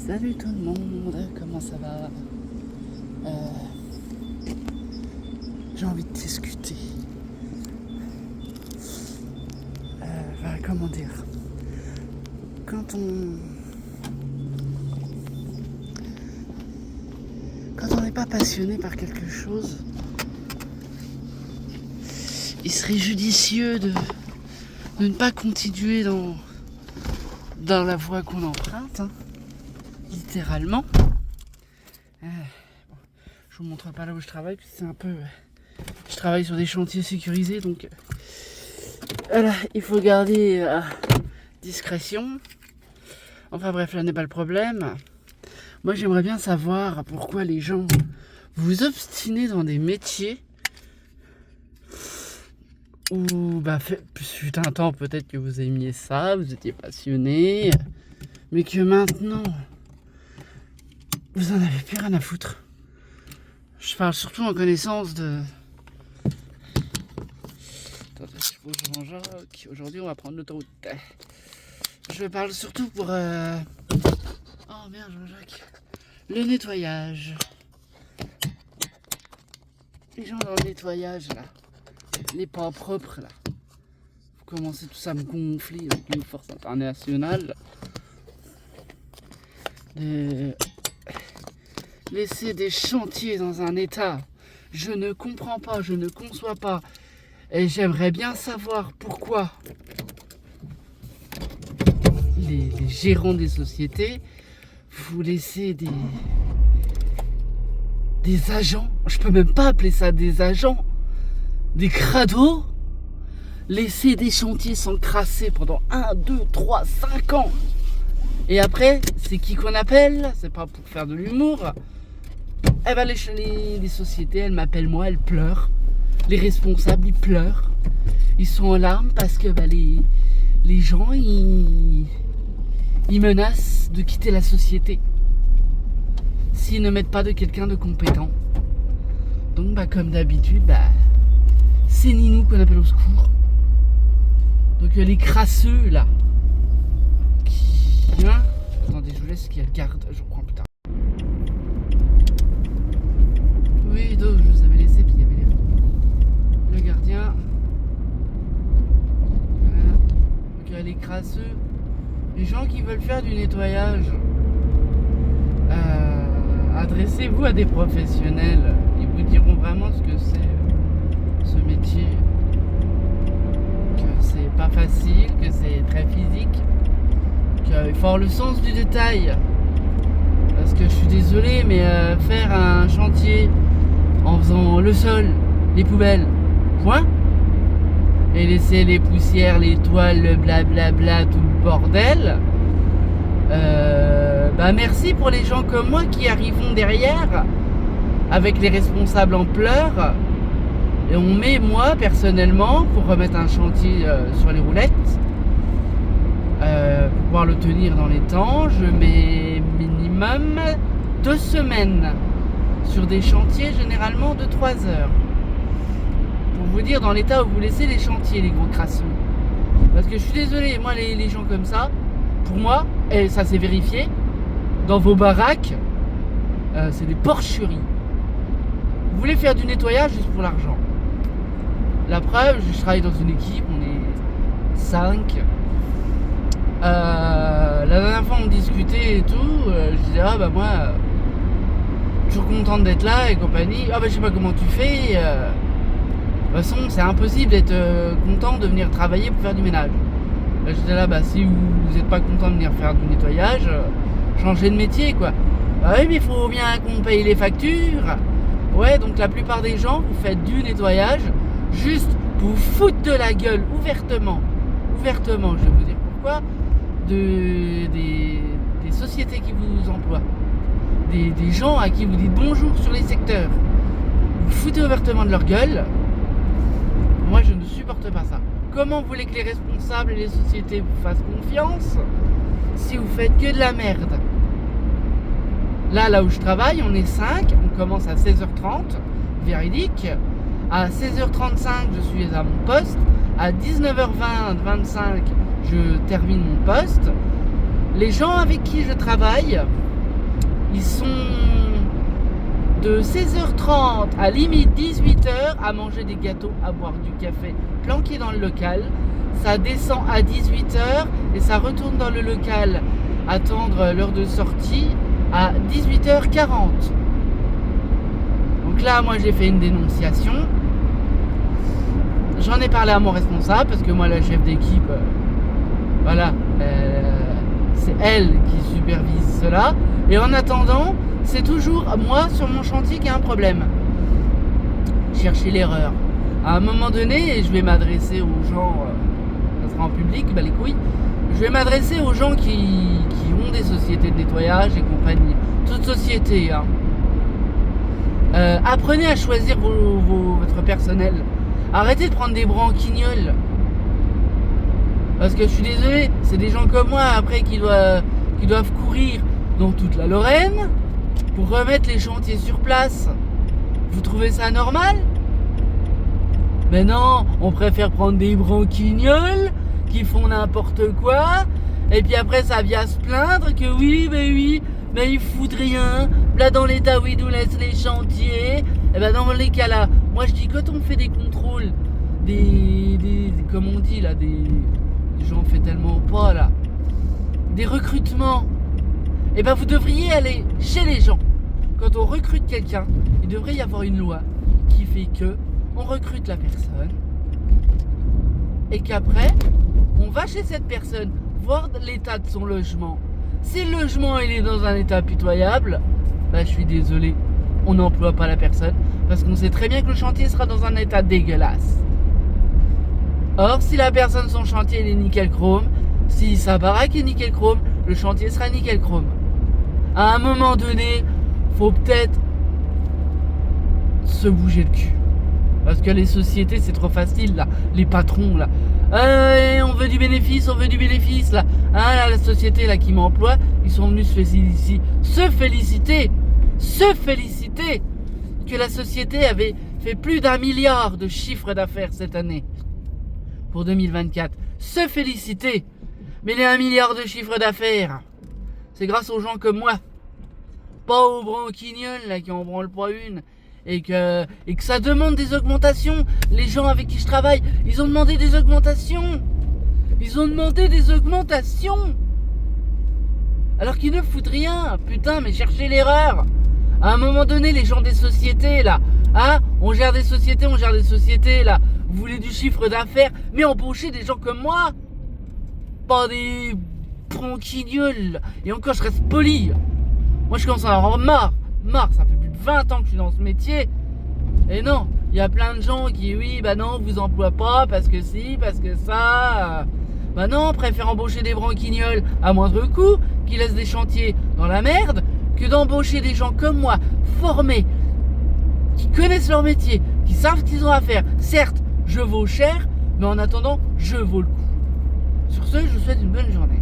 Salut tout le monde, comment ça va? J'ai envie de discuter. Comment dire? Quand on n'est pas passionné par quelque chose, il serait judicieux de ne pas continuer dans la voie qu'on emprunte, hein, littéralement. Je vous montre pas là où je travaille, puis c'est un peu... Je travaille sur des chantiers sécurisés, donc voilà, il faut garder discrétion. Enfin bref, là n'est pas le problème. Moi j'aimerais bien savoir pourquoi les gens vous obstinez dans des métiers où fut un temps peut-être que vous aimiez ça, vous étiez passionné, mais que maintenant vous en avez plus rien à foutre. Je parle surtout en connaissance de... Attendez, je pose Jean-Jacques. Aujourd'hui, on va prendre l'autoroute. Je parle surtout pour... Oh merde, Jean-Jacques. Le nettoyage. Les gens dans le nettoyage, là. Les pas propres, là. Vous commencez tous à me gonfler avec une force internationale. Laisser des chantiers dans un état, je ne comprends pas, je ne conçois pas. Et j'aimerais bien savoir pourquoi les gérants des sociétés vous laissez des agents, je peux même pas appeler ça des agents, des crados, laisser des chantiers s'encrasser pendant 1, 2, 3, 5 ans. Et après, c'est qui qu'on appelle? C'est pas pour faire de l'humour. Eh ben les sociétés, elles m'appellent moi, elles pleurent. Les responsables, ils pleurent. Ils sont en larmes parce que les gens, ils menacent de quitter la société s'ils ne mettent pas de quelqu'un de compétent. Donc comme d'habitude, c'est Ninou qu'on appelle au secours. Donc les crasseux là. Hein? Attendez, je vous laisse qu'il y a le garde, je reprends plus tard. Oui, donc je vous avais laissé, puis il y avait le gardien. Voilà. Donc il y a les crasseux. Les gens qui veulent faire du nettoyage, adressez-vous à des professionnels. Ils vous diront vraiment ce que c'est, ce métier. Que c'est pas facile, que c'est très physique. Il faut avoir le sens du détail. Parce que je suis désolé, mais faire un chantier en faisant le sol, les poubelles, point, et laisser les poussières, les toiles, le blablabla, tout le bordel, merci pour les gens comme moi qui arriveront derrière avec les responsables en pleurs. Et on met, moi personnellement, pour remettre un chantier sur les roulettes, pour pouvoir le tenir dans les temps, je mets minimum 2 semaines sur des chantiers généralement de 3 heures. Pour vous dire dans l'état où vous laissez les chantiers, les gros crasseux. Parce que je suis désolé, moi les gens comme ça, pour moi, et ça s'est vérifié, dans vos baraques, c'est des porcheries. Vous voulez faire du nettoyage juste pour l'argent. La preuve, je travaille dans une équipe, on est 5. La dernière fois on discutait et tout, je disais moi toujours contente d'être là et compagnie. Je sais pas comment tu fais, de toute façon c'est impossible d'être content de venir travailler pour faire du ménage. Là, je disais là si vous n'êtes pas content de venir faire du nettoyage, changez de métier quoi. Oui mais il faut bien qu'on paye les factures. Ouais, donc la plupart des gens vous faites du nettoyage juste pour vous foutre de la gueule ouvertement, je vais vous dire pourquoi, des sociétés qui vous emploient, des gens à qui vous dites bonjour sur les secteurs, vous foutez ouvertement de leur gueule. Moi je ne supporte pas ça. Comment vous voulez que les responsables et les sociétés vous fassent confiance si vous faites que de la merde? Là où je travaille, on est 5, on commence à 16h30, véridique. À 16h35, je suis à mon poste. À 19h20, 25, je termine mon poste. Les gens avec qui je travaille, ils sont de 16h30 à limite 18h à manger des gâteaux, à boire du café planqué dans le local. Ça descend à 18h et ça retourne dans le local attendre l'heure de sortie à 18h40. Donc là, moi j'ai fait une dénonciation. J'en ai parlé à mon responsable parce que moi, la chef d'équipe, voilà, c'est elle qui supervise cela. Et en attendant, c'est toujours moi sur mon chantier qui a un problème. Chercher l'erreur. À un moment donné, je vais m'adresser aux gens, ça sera en public, bah les couilles. Je vais m'adresser aux gens qui ont des sociétés de nettoyage et compagnie. Toute société, hein. Apprenez à choisir votre personnel. Arrêtez de prendre des branquignoles. Parce que je suis désolé, c'est des gens comme moi après qui doivent courir dans toute la Lorraine pour remettre les chantiers sur place. Vous trouvez ça normal? Mais non, on préfère prendre des branquignoles qui font n'importe quoi, et puis après ça vient se plaindre que oui, mais ils foutent rien, là dans l'état où ils nous laissent les chantiers. Et ben dans les cas là, moi je dis quand on fait des contrôles, comme on dit là, j'en fais tellement pas là, des recrutements, et ben vous devriez aller chez les gens. Quand on recrute quelqu'un, il devrait y avoir une loi qui fait que on recrute la personne et qu'après on va chez cette personne voir l'état de son logement. Si le logement il est dans un état pitoyable, bah je suis désolé, on n'emploie pas la personne parce qu'on sait très bien que le chantier sera dans un état dégueulasse. Or si la personne, son chantier il est nickel chrome, si sa baraque est nickel chrome, le chantier sera nickel chrome. À un moment donné, faut peut-être se bouger le cul. Parce que les sociétés, c'est trop facile, là. Les patrons, là. On veut du bénéfice, là. Là, la société, là, qui m'emploie, ils sont venus se féliciter que la société avait fait plus d'1 milliard de chiffre d'affaires cette année. Pour 2024. Se féliciter. Mais les 1 milliard de chiffre d'affaires, c'est grâce aux gens comme moi. Pas aux branquignoles, là, qui en branlent pas une. Et que ça demande des augmentations. Les gens avec qui je travaille, ils ont demandé des augmentations. Alors qu'ils ne foutent rien. Putain, mais cherchez l'erreur. À un moment donné, les gens des sociétés, là, hein, on gère des sociétés, là. Vous voulez du chiffre d'affaires, mais embauchez des gens comme moi. Pas des branquignoles. Et encore, je reste poli. Moi, je commence à en avoir marre. Ça fait plus de 20 ans que je suis dans ce métier. Et non, il y a plein de gens qui, oui, bah non, vous emploie pas parce que si, parce que ça. Bah non, préfère embaucher des branquignoles à moindre coût, qui laissent des chantiers dans la merde, que d'embaucher des gens comme moi, formés, qui connaissent leur métier, qui savent ce qu'ils ont à faire. Certes, je vaux cher, mais en attendant, je vaux le coup. Sur ce, je vous souhaite une bonne journée.